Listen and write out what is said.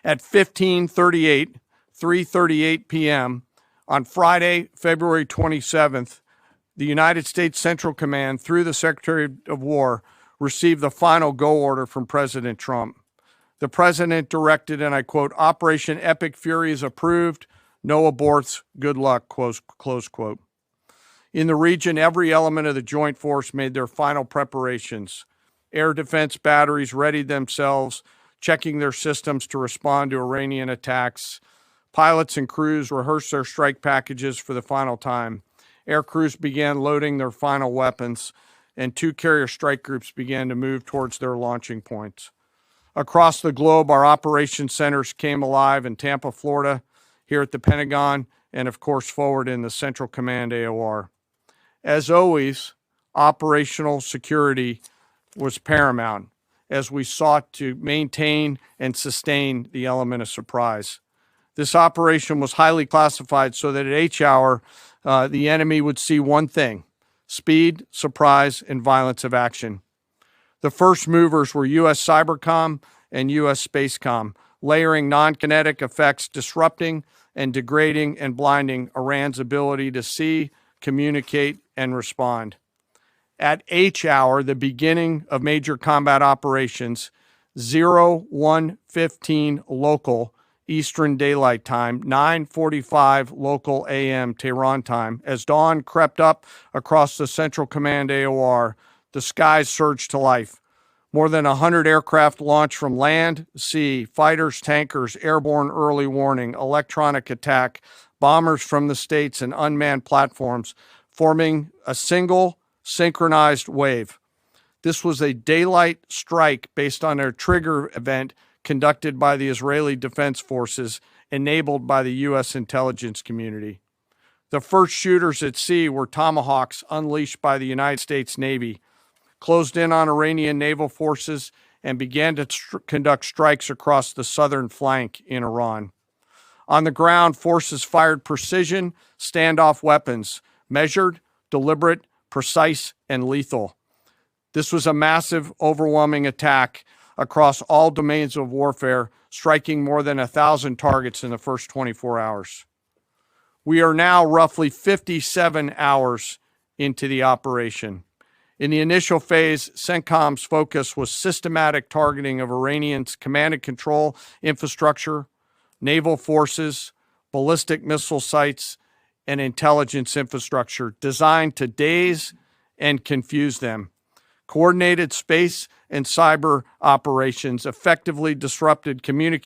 At 15:38, 3:38 p.m. on Friday, February 27th, the United States Central Command, through the Secretary of War, received the final go order from President Trump. The president directed, and I quote, "Operation Epic Fury is approved. No aborts. Good luck," close quote. In the region, every element of the joint force made their final preparations. Air defense batteries readied themselves, checking their systems to respond to Iranian attacks. Pilots and crews rehearsed their strike packages for the final time. Air crews began loading their final weapons, and two carrier strike groups began to move towards their launching points. Across the globe, our operations centers came alive in Tampa, Florida, here at the Pentagon, and of course forward in the Central Command AOR. As always, operational security was paramount as we sought to maintain and sustain the element of surprise. This operation was highly classified so that at H hour, the enemy would see one thing: speed, surprise, and violence of action. The first movers were U.S. Cybercom and U.S. Spacecom, layering non-kinetic effects, disrupting and degrading and blinding Iran's ability to see, communicate, and respond. At H hour, the beginning of major combat operations, 01:15 local Eastern Daylight Time, 9:45 local AM Tehran time, as dawn crept up across the Central Command AOR, the skies surged to life. More than 100 aircraft launched from land, sea, fighters, tankers, airborne early warning, electronic attack, bombers from the States, and unmanned platforms, forming a single synchronized wave. This was a daylight strike based on a trigger event conducted by the Israeli Defense Forces, enabled by the U.S. intelligence community. The first shooters at sea were Tomahawks unleashed by the United States Navy, closed in on Iranian naval forces, and began to conduct strikes across the southern flank in Iran. On the ground, forces fired precision standoff weapons, measured, deliberate, precise, and lethal. This was a massive, overwhelming attack across all domains of warfare, striking more than 1,000 targets in the first 24 hours. We are now roughly 57 hours into the operation. In the initial phase, CENTCOM's focus was systematic targeting of Iranians' command and control infrastructure, naval forces, ballistic missile sites, and intelligence infrastructure designed to daze and confuse them. Coordinated space and cyber operations effectively disrupted communication